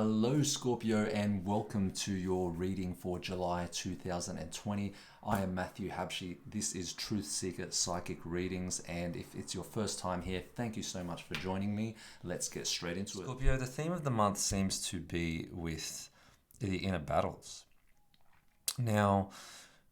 Hello Scorpio and welcome to your reading for July 2020. I am Matthew Habchi. This is Truth Seeker Psychic Readings, and if it's your first time here, thank you so much for joining me. Let's get straight into it. Scorpio, the theme of the month seems to be with the inner battles. Now,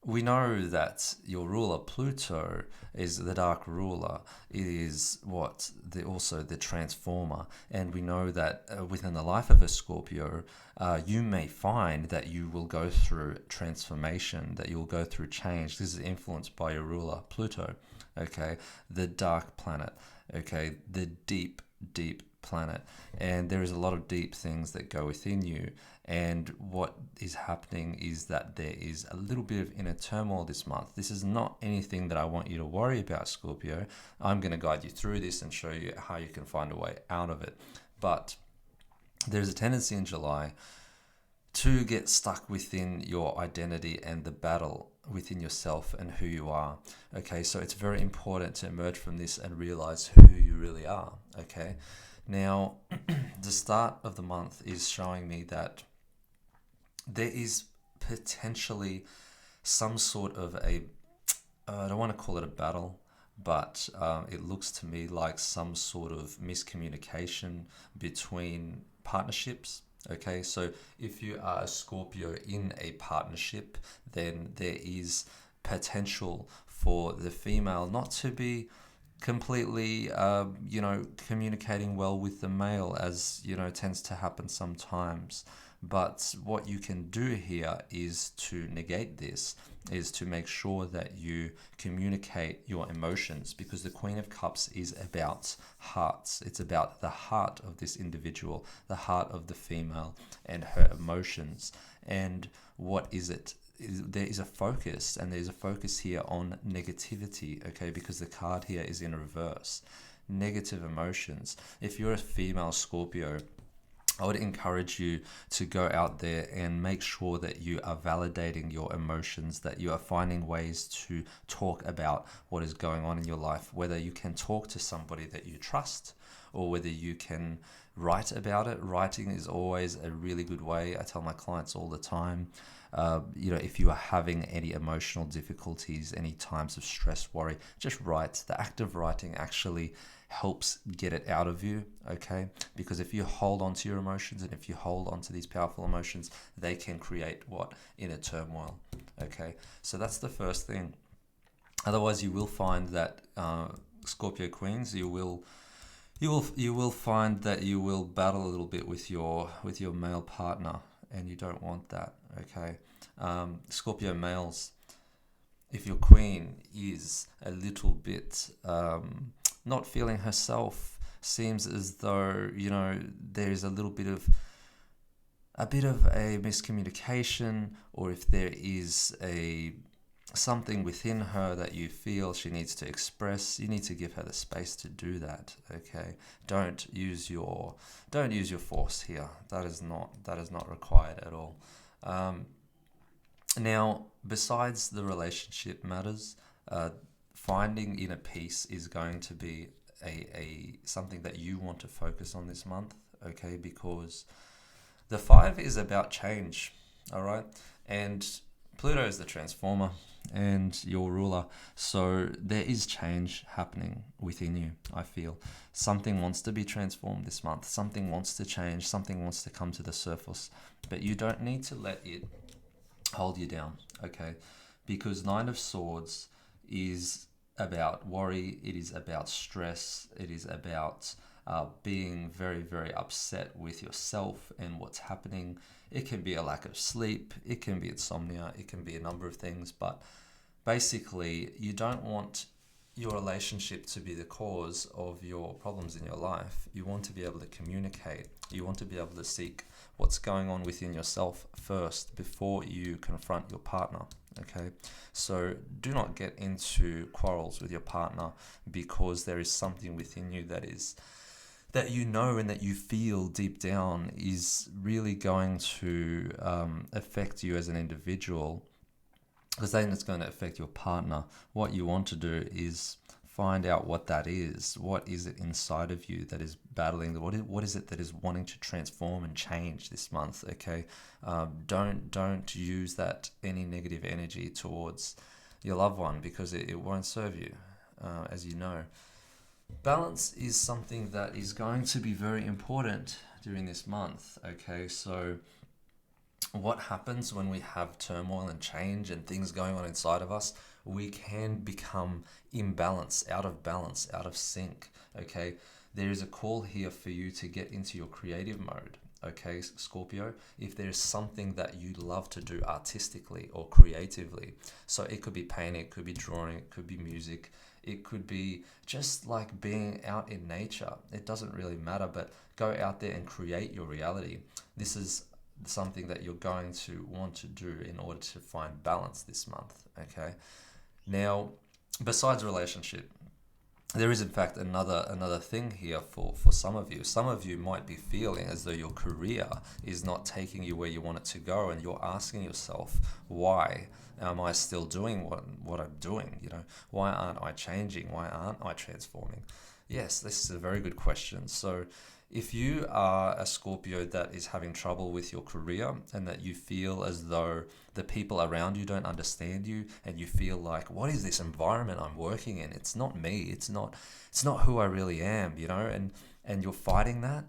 we know that your ruler Pluto is the dark ruler. It is also the transformer, and we know that within the life of a Scorpio, you may find that you will go through transformation, that you will go through change. This is influenced by your ruler Pluto, okay, the dark planet, okay, the deep planet, and there is a lot of deep things that go within you. And what is happening is that there is a little bit of inner turmoil this month. This is not anything that I want you to worry about, Scorpio. I'm going to guide you through this and show you how you can find a way out of it. But there's a tendency in July to get stuck within your identity and the battle within yourself and who you are. Okay, so it's very important to emerge from this and realize who you really are. Okay, now the start of the month is showing me that there is potentially some sort of I don't want to call it a battle, but it looks to me like some sort of miscommunication between partnerships. Okay, so if you are a Scorpio in a partnership, then there is potential for the female not to be completely, communicating well with the male, as tends to happen sometimes. But what you can do here is to negate this, is to make sure that you communicate your emotions, because the Queen of Cups is about hearts. It's about the heart of this individual, the heart of the female and her emotions. And what is it? There is a focus, and there's a focus here on negativity, okay, because the card here is in reverse. Negative emotions. If you're a female Scorpio, I would encourage you to go out there and make sure that you are validating your emotions, that you are finding ways to talk about what is going on in your life, whether you can talk to somebody that you trust or whether you can write about it. Writing is always a really good way. I tell my clients all the time, if you are having any emotional difficulties, any times of stress, worry, just write. The act of writing actually helps get it out of you, okay? Because if you hold on to your emotions, and if you hold on to these powerful emotions, they can create inner turmoil, okay? So that's the first thing. Otherwise, you will find that Scorpio Queens, you will find that you will battle a little bit with your male partner, and you don't want that, okay? Scorpio males, if your queen is a little bit not feeling herself, seems as though there is a bit of a miscommunication, or if there is something within her that you feel she needs to express, you need to give her the space to do that. Okay, don't use your force here. That is not required at all. Now, besides the relationship matters, finding inner peace is going to be a something that you want to focus on this month, okay? Because the 5 is about change, all right? And Pluto is the transformer and your ruler, so there is change happening within you. I feel something wants to be transformed this month, something wants to change, something wants to come to the surface, but you don't need to let it hold you down, okay? Because 9 of Swords is about worry, it is about stress, it is about being very, very upset with yourself and what's happening. It can be a lack of sleep, it can be insomnia, it can be a number of things, but basically you don't want your relationship to be the cause of your problems in your life. You want to be able to communicate. You want to be able to seek what's going on within yourself first before you confront your partner. Okay, so do not get into quarrels with your partner because there is something within you that and that you feel deep down is really going to affect you as an individual, because then it's going to affect your partner. What you want to do is find out what that is. What is it inside of you that is battling? What is it that is wanting to transform and change this month? Okay, don't use that any negative energy towards your loved one, because it won't serve you, as you know. Balance is something that is going to be very important during this month. Okay, so what happens when we have turmoil and change and things going on inside of us? We can become imbalanced, out of balance, out of sync. Okay, there is a call here for you to get into your creative mode. Okay, Scorpio, if there's something that you love to do artistically or creatively, so it could be painting, it could be drawing, it could be music, it could be just like being out in nature. It doesn't really matter, but go out there and create your reality. This is something that you're going to want to do in order to find balance this month. Okay, now besides relationship, there is in fact another thing here for some of you. Some of you might be feeling as though your career is not taking you where you want it to go, and you're asking yourself, why am I still doing what I'm doing? You know, why aren't I changing? Why aren't I transforming? Yes, this is a very good question. So if you are a Scorpio that is having trouble with your career, and that you feel as though the people around you don't understand you, and you feel like, what is this environment I'm working in? It's not me. It's not who I really am, you know, and you're fighting that,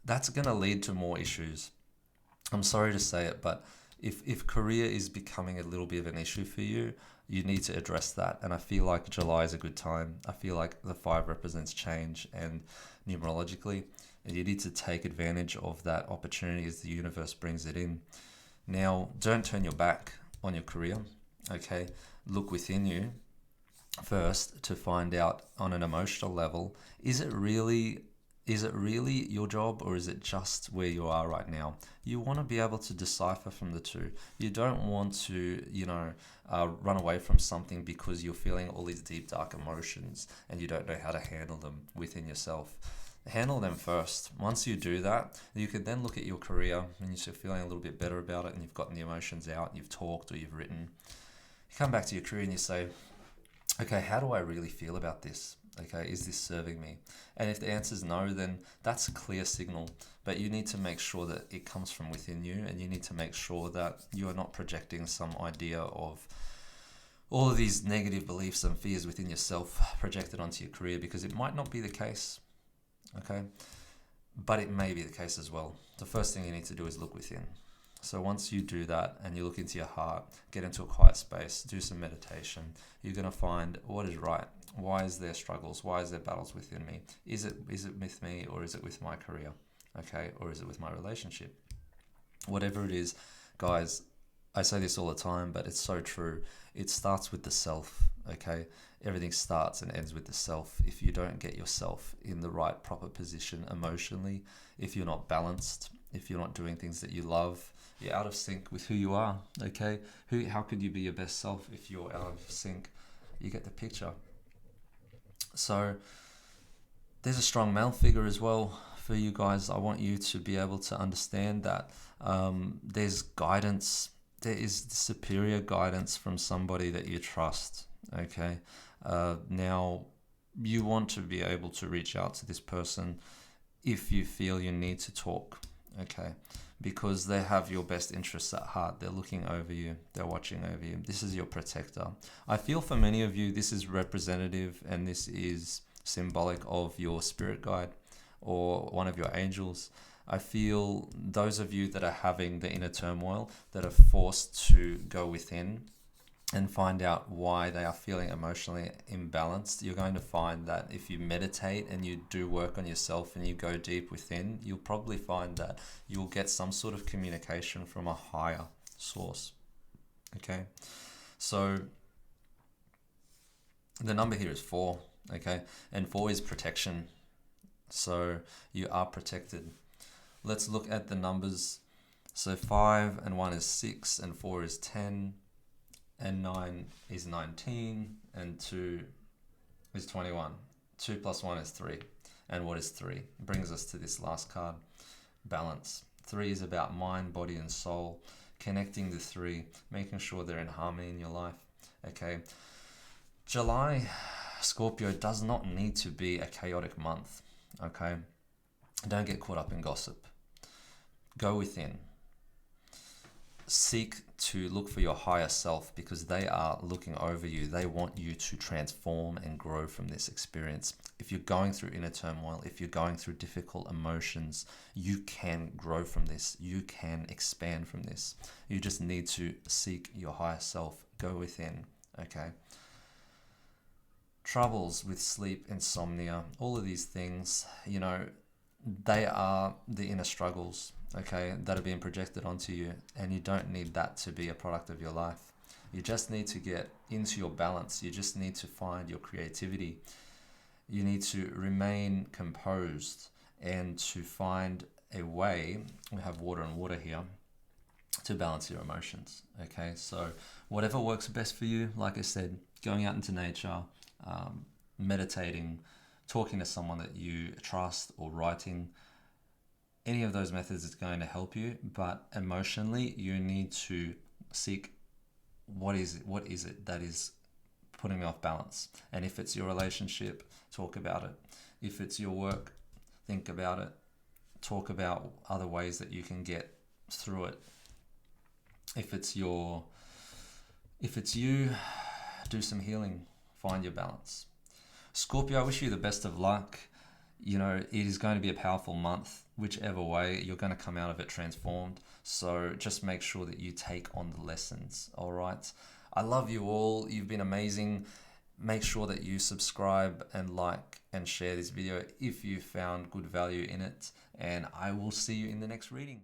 that's going to lead to more issues. I'm sorry to say it, but if career is becoming a little bit of an issue for you, you need to address that. And I feel like July is a good time. I feel like the 5 represents change, and numerologically, you need to take advantage of that opportunity as the universe brings it in. Now, don't turn your back on your career. Okay, look within you first to find out on an emotional level, is it really your job, or is it just where you are right now? You want to be able to decipher from the two. You don't want to, run away from something because you're feeling all these deep, dark emotions and you don't know how to handle them within yourself. Handle them first. Once you do that, you can then look at your career and you're feeling a little bit better about it, and you've gotten the emotions out, and you've talked or you've written. You come back to your career and you say, okay, how do I really feel about this? Okay, is this serving me? And if the answer is no, then that's a clear signal. But you need to make sure that it comes from within you, and you need to make sure that you are not projecting some idea of all of these negative beliefs and fears within yourself projected onto your career, because it might not be the case. Okay, but it may be the case as well. The first thing you need to do is look within. So once you do that and you look into your heart, get into a quiet space, do some meditation, you're going to find what is right. Why is there struggles? Why is there battles within me? Is it with me, or is it with my career? Okay, or is it with my relationship? Whatever it is, guys, I say this all the time, but it's so true. It starts with the self, okay? Everything starts and ends with the self. If you don't get yourself in the right, proper position emotionally, if you're not balanced, if you're not doing things that you love, you're out of sync with who you are, okay? How could you be your best self if you're out of sync? You get the picture. So there's a strong male figure as well for you guys. I want you to be able to understand that there's guidance. There is superior guidance from somebody that you trust, okay? Now, you want to be able to reach out to this person if you feel you need to talk, okay? Because they have your best interests at heart. They're looking over you. They're watching over you. This is your protector. I feel for many of you, this is representative, and this is symbolic of your spirit guide or one of your angels. I feel those of you that are having the inner turmoil, that are forced to go within and find out why they are feeling emotionally imbalanced, you're going to find that if you meditate and you do work on yourself and you go deep within, you'll probably find that you'll get some sort of communication from a higher source. Okay, so the number here is 4, okay, and 4 is protection. So you are protected. Let's look at the numbers. So 5 and 1 is 6, and 4 is 10, and 9 is 19, and 2 is 21. 2 plus 1 is 3. And what is 3? Brings us to this last card, balance. 3 is about mind, body, and soul. Connecting the 3, making sure they're in harmony in your life. Okay. July Scorpio, does not need to be a chaotic month, okay? Don't get caught up in gossip. Go within. Seek to look for your higher self, because they are looking over you. They want you to transform and grow from this experience. If you're going through inner turmoil, if you're going through difficult emotions, you can grow from this. You can expand from this. You just need to seek your higher self. Go within, okay? Troubles with sleep, insomnia, all of these things, they are the inner struggles, okay, that are being projected onto you, and you don't need that to be a product of your life. You just need to get into your balance. You just need to find your creativity. You need to remain composed and to find a way, we have water and water here, to balance your emotions, okay? So whatever works best for you, like I said, going out into nature, meditating, talking to someone that you trust, or writing, any of those methods is going to help you. But emotionally, you need to seek what is it that is putting me off balance. And if it's your relationship, talk about it. If it's your work, think about it. Talk about other ways that you can get through it. If it's you, do some healing. Find your balance. Scorpio, I wish you the best of luck. It is going to be a powerful month. Whichever way, you're going to come out of it transformed. So just make sure that you take on the lessons, all right? I love you all. You've been amazing. Make sure that you subscribe and like and share this video if you found good value in it. And I will see you in the next reading.